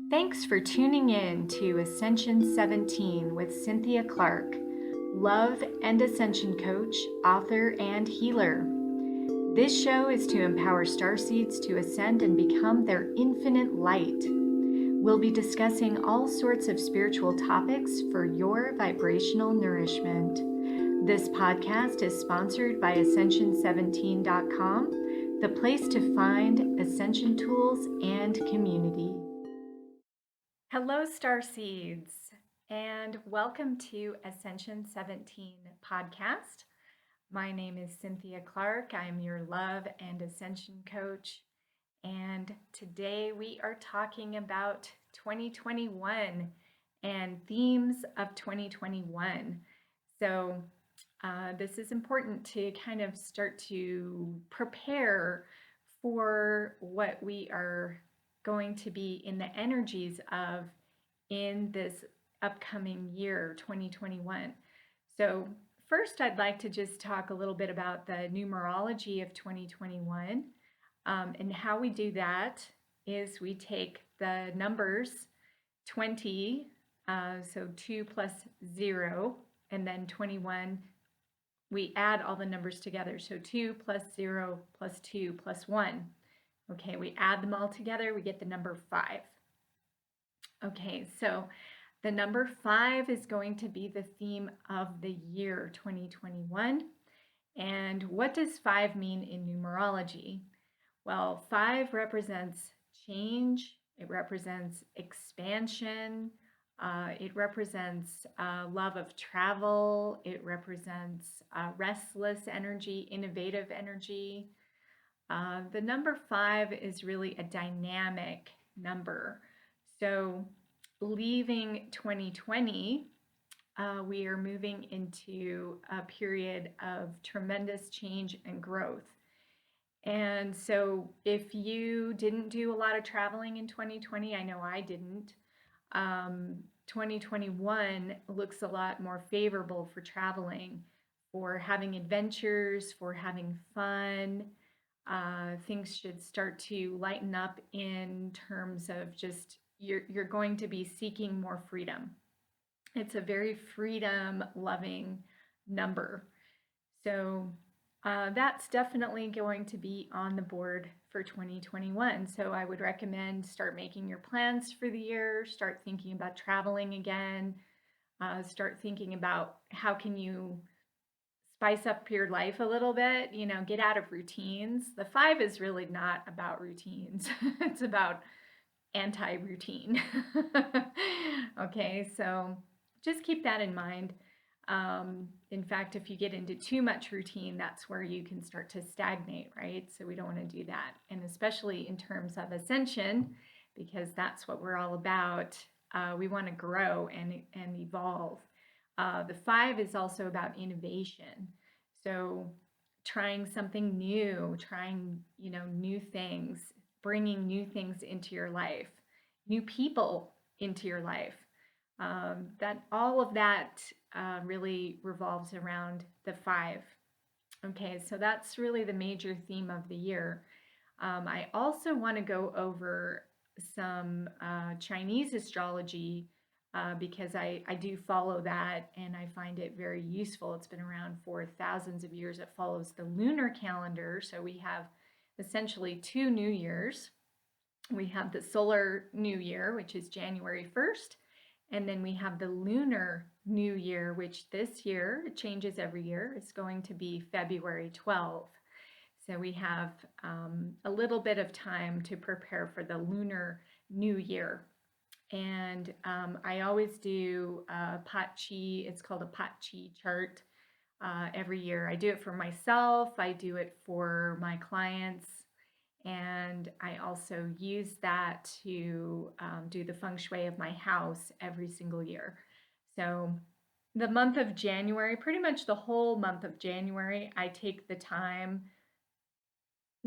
Thanks for tuning in to Ascension 17 with Cynthia Clark, love and ascension coach, author, and healer. This show is to empower starseeds to ascend and become their infinite light. We'll be discussing all sorts of spiritual topics for your vibrational nourishment. This podcast is sponsored by Ascension17.com, the place to find ascension tools and community. Hello, starseeds, and welcome to Ascension 17 podcast. My name is Cynthia Clark. I'm your love and ascension coach, and today we are talking about 2021 and themes of 2021. So this is important to kind of start to prepare for what we are going to be in the energies of in this upcoming year, 2021. So first, I'd like to just talk a little bit about the numerology of 2021. And how we do that is we take the numbers 20, so 2 plus 0, and then 21, we add all the numbers together. So 2 plus 0 plus 2 plus 1. Okay, we add them all together, we get the number 5. Okay, so the number 5 is going to be the theme of the year 2021. And what does 5 mean in numerology? Well, 5 represents change, it represents expansion, it represents love of travel, it represents restless energy, innovative energy. The number 5 is really a dynamic number. So leaving 2020, we are moving into a period of tremendous change and growth. And so if you didn't do a lot of traveling in 2020, I know I didn't, 2021 looks a lot more favorable for traveling, for having adventures, for having fun. Things should start to lighten up in terms of just you're going to be seeking more freedom. It's a very freedom-loving number. So that's definitely going to be on the board for 2021. So I would recommend start making your plans for the year, start thinking about traveling again, start thinking about how can you spice up your life a little bit, get out of routines. The 5 is really not about routines. It's about anti-routine. Okay, so just keep that in mind. In fact, if you get into too much routine, that's where you can start to stagnate, right? So we don't want to do that. And especially in terms of ascension, because that's what we're all about. We want to grow and evolve. The 5 is also about innovation. So trying something new, trying, new things, bringing new things into your life, new people into your life. That all of that really revolves around the 5. Okay, so that's really the major theme of the year. I also want to go over some Chinese astrology because I do follow that and I find it very useful. It's been around for thousands of years. It follows the lunar calendar. So we have essentially 2 new years. We have the solar new year, which is January 1st. And then we have the lunar new year, which this year, it changes every year. It's going to be February 12th. So we have a little bit of time to prepare for the lunar new year. And I always do a Paht Chee, it's called a Paht Chee Chart every year. I do it for myself, I do it for my clients, and I also use that to do the feng shui of my house every single year. So the month of January, pretty much the whole month of January, I take the time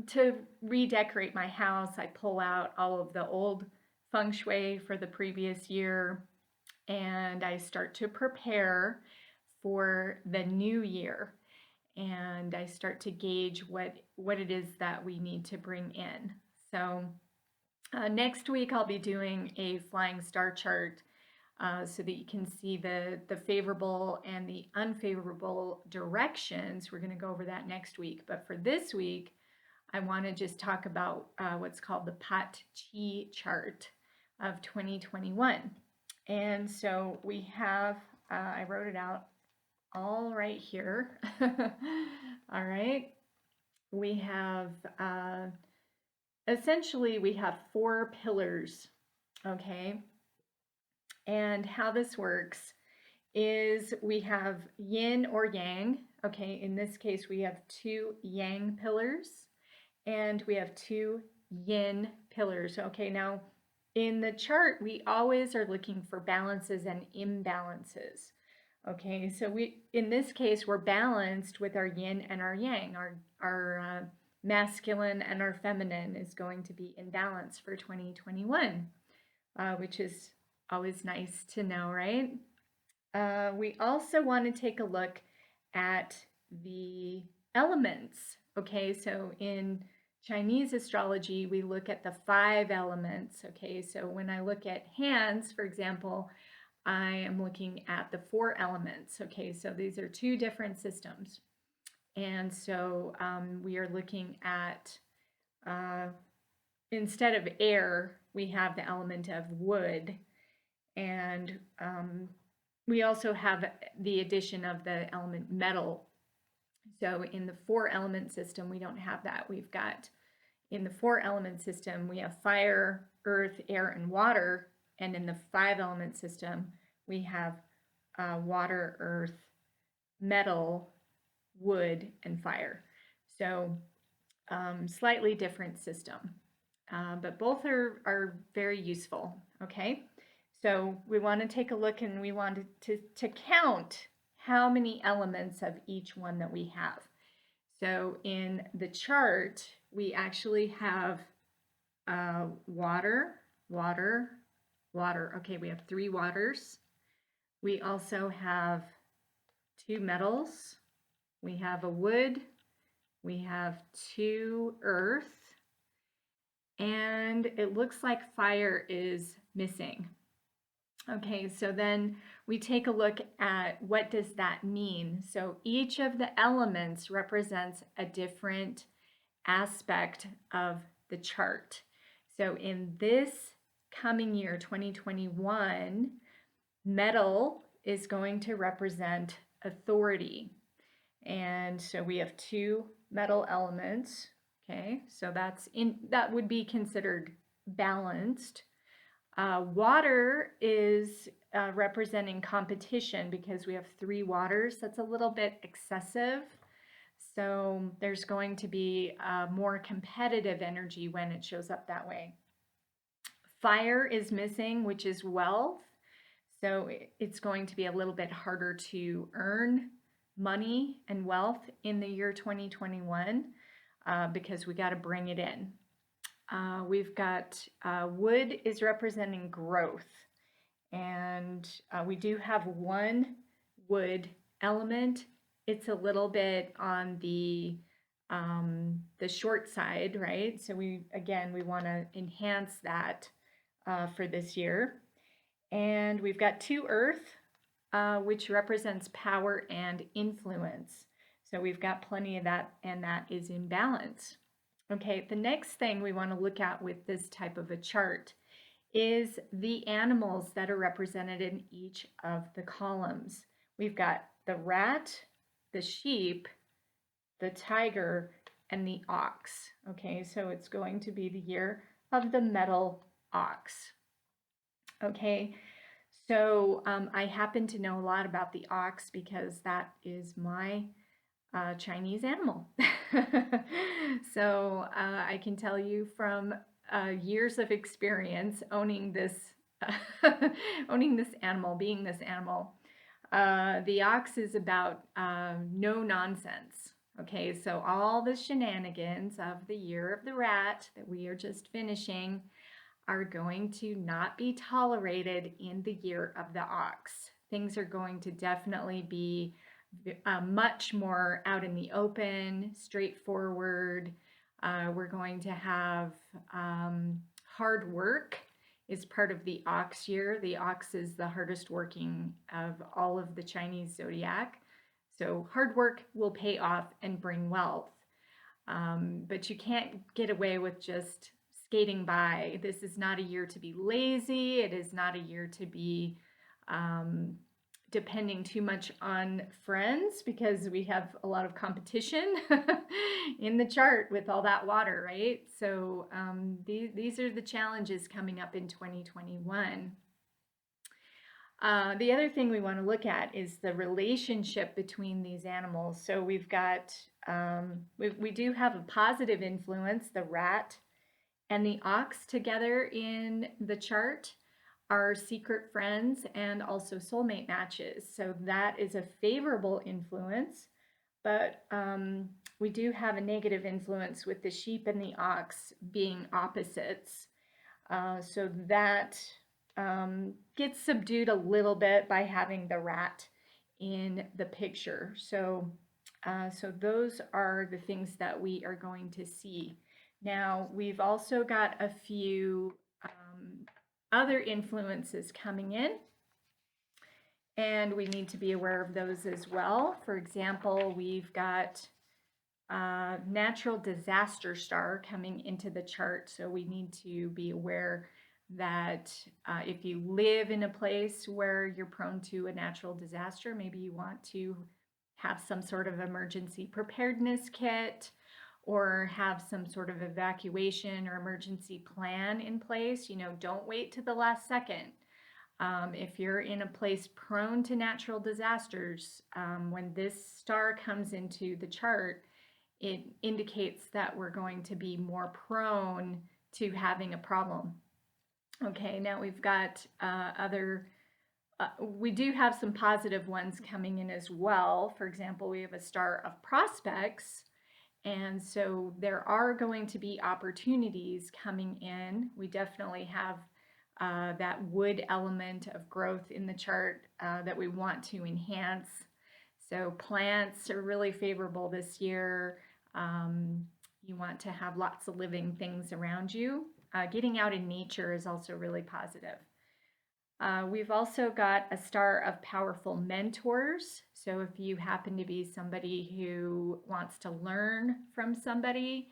to redecorate my house. I pull out all of the old feng shui for the previous year and I start to prepare for the new year. And I start to gauge what it is that we need to bring in. So Next week, I'll be doing a flying star chart so that you can see the favorable and the unfavorable directions. We're going to go over that next week. But for this week, I want to just talk about what's called the Paht Chee Chart of 2021. And so we have, I wrote it out all right here. All right. We have, essentially, we have 4 pillars, okay? And how this works is we have yin or yang, okay? In this case, we have 2 yang pillars and we have 2 yin pillars, okay? Now, in the chart, we always are looking for balances and imbalances. Okay, so in this case, we're balanced with our yin and our yang. Our masculine and our feminine is going to be in balance for 2021, which is always nice to know, right? We also want to take a look at the elements. Okay, so in Chinese astrology, we look at the 5 elements. Okay, so when I look at hands, for example, I am looking at the 4 elements. Okay, so these are 2 different systems. And so we are looking at, instead of air, we have the element of wood. And we also have the addition of the element metal. So in the 4 element system, we don't have that. We've got, in the 4 element system, we have fire, earth, air, and water. And in the 5 element system, we have water, earth, metal, wood, and fire. So slightly different system, but both are very useful, okay? So we want to take a look and we want to count how many elements of each one that we have. So in the chart, we actually have water, water, water. Okay, we have 3 waters. We also have 2 metals. We have a wood. We have 2 earth. And it looks like fire is missing. Okay, so then we take a look at what does that mean. So each of the elements represents a different aspect of the chart. So in this coming year, 2021, metal is going to represent authority. And so we have 2 metal elements. Okay, so that would be considered balanced. Water is representing competition because we have 3 waters. That's a little bit excessive. So there's going to be more competitive energy when it shows up that way. Fire is missing, which is wealth. So it's going to be a little bit harder to earn money and wealth in the year 2021 because we got to bring it in. We've got wood is representing growth, and we do have 1 wood element. It's a little bit on the short side, right? So we want to enhance that for this year. And we've got 2 earth, which represents power and influence. So we've got plenty of that, and that is in balance. Okay, the next thing we want to look at with this type of a chart is the animals that are represented in each of the columns. We've got the rat, the sheep, the tiger, and the ox. Okay, so it's going to be the year of the metal ox. Okay, so I happen to know a lot about the ox because that is my Chinese animal. So I can tell you from years of experience owning this owning this animal, being this animal, the ox is about no nonsense. Okay, so all the shenanigans of the year of the rat that we are just finishing are going to not be tolerated in the year of the ox. Things are going to definitely be much more out in the open, straightforward. We're going to have hard work is part of the ox year. The ox is the hardest working of all of the Chinese zodiac. So hard work will pay off and bring wealth. But you can't get away with just skating by. This is not a year to be lazy. It is not a year to be depending too much on friends, because we have a lot of competition in the chart with all that water, right? So these are the challenges coming up in 2021. The other thing we want to look at is the relationship between these animals. So we've got, we do have a positive influence, the rat and the ox together in the chart are secret friends and also soulmate matches. So that is a favorable influence, but we do have a negative influence with the sheep and the ox being opposites. So that gets subdued a little bit by having the rat in the picture. So those are the things that we are going to see. Now, we've also got a few other influences coming in, and we need to be aware of those as well. For example, we've got natural disaster star coming into the chart, so we need to be aware that if you live in a place where you're prone to a natural disaster, maybe you want to have some sort of emergency preparedness kit or have some sort of evacuation or emergency plan in place. You know, don't wait to the last second. If you're in a place prone to natural disasters, when this star comes into the chart, it indicates that we're going to be more prone to having a problem. Okay, now we've got we do have some positive ones coming in as well. For example, we have a star of prospects. And so there are going to be opportunities coming in. We definitely have that wood element of growth in the chart that we want to enhance. So plants are really favorable this year. You want to have lots of living things around you. Getting out in nature is also really positive. We've also got a star of powerful mentors. So if you happen to be somebody who wants to learn from somebody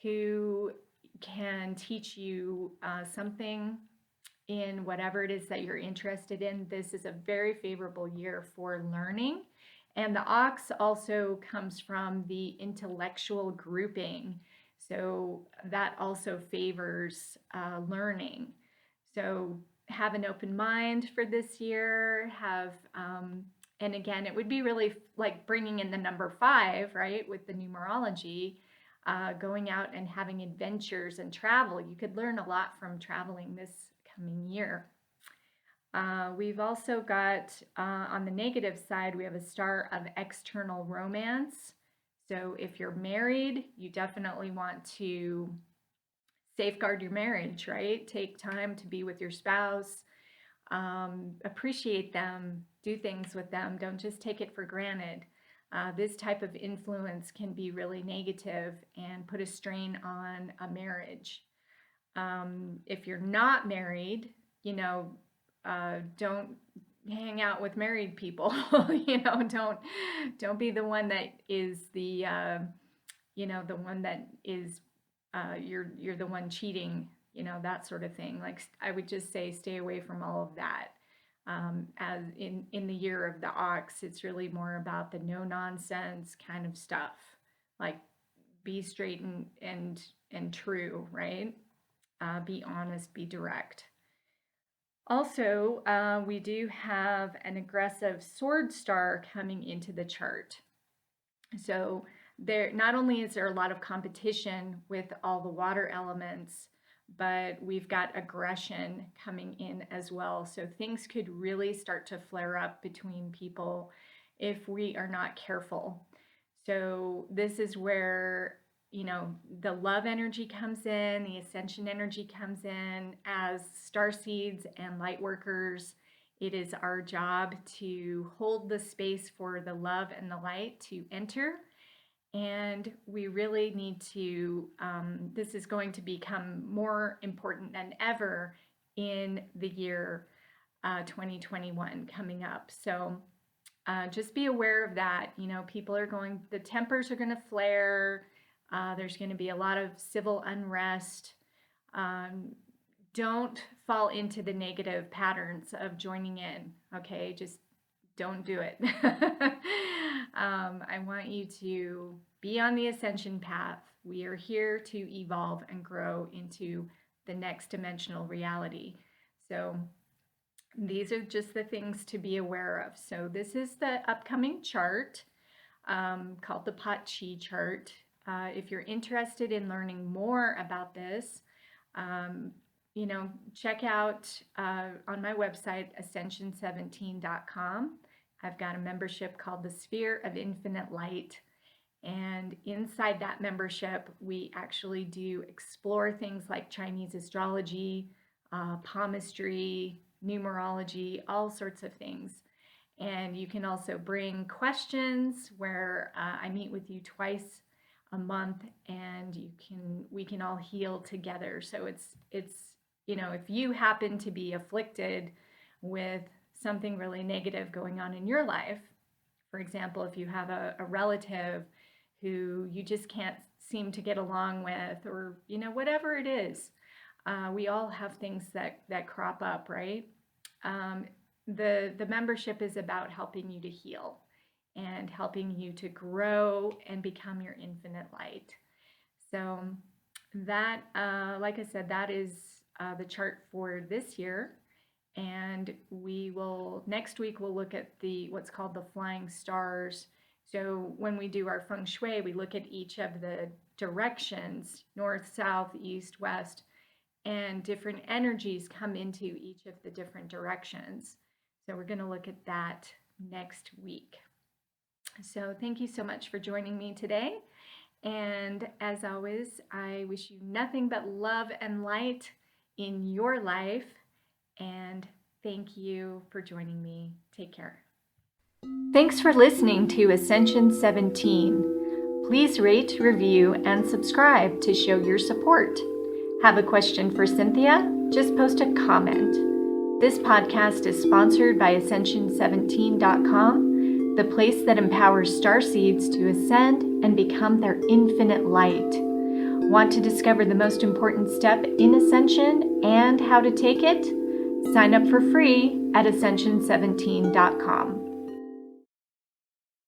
who can teach you something in whatever it is that you're interested in, this is a very favorable year for learning. And the ox also comes from the intellectual grouping. So that also favors learning. So have an open mind for this year, and again, it would be really like bringing in the number 5, right, with the numerology, going out and having adventures and travel. You could learn a lot from traveling this coming year. We've also got, on the negative side, we have a star of external romance. So if you're married, you definitely want to safeguard your marriage, right? Take time to be with your spouse, appreciate them, do things with them. Don't just take it for granted. This type of influence can be really negative and put a strain on a marriage. If you're not married, you know, don't hang out with married people. You know, don't be the one that is the the one that is you're the one cheating, you know, that sort of thing. Like, I would just say stay away from all of that. As in the year of the ox, it's really more about the no nonsense kind of stuff, like be straight and true, right? Be honest, be direct. Also, we do have an aggressive sword star coming into the chart. So there, not only is there a lot of competition with all the water elements, but we've got aggression coming in as well. So things could really start to flare up between people if we are not careful. So this is where, you know, the love energy comes in, the ascension energy comes in. As star seeds and light workers, it is our job to hold the space for the love and the light to enter And we really need to, this is going to become more important than ever in the year 2021 coming up. So just be aware of that. The tempers are going to flare. There's going to be a lot of civil unrest. Don't fall into the negative patterns of joining in, okay? Just don't do it. I want you to be on the ascension path. We are here to evolve and grow into the next dimensional reality. So these are just the things to be aware of. So this is the upcoming chart called the Paht Chee Chart. If you're interested in learning more about this, check out on my website, ascension17.com. I've got a membership called the Sphere of Infinite Light. And inside that membership, we actually do explore things like Chinese astrology, palmistry, numerology, all sorts of things. And you can also bring questions where I meet with you twice a month, and we can all heal together. So it's if you happen to be afflicted with something really negative going on in your life, for example, if you have a relative who you just can't seem to get along with, or whatever it is, we all have things that crop up, right? The membership is about helping you to heal and helping you to grow and become your infinite light. So that, like I said, that is the chart for this year. And next week we'll look at what's called the flying stars. So when we do our feng shui, we look at each of the directions, north, south, east, west, and different energies come into each of the different directions. So we're going to look at that next week. So thank you so much for joining me today. And as always, I wish you nothing but love and light in your life. And thank you for joining me. Take care. Thanks for listening to Ascension 17. Please rate, review, and subscribe to show your support. Have a question for Cynthia? Just post a comment. This podcast is sponsored by Ascension17.com, the place that empowers starseeds to ascend and become their infinite light. Want to discover the most important step in ascension and how to take it? Sign up for free at Ascension17.com.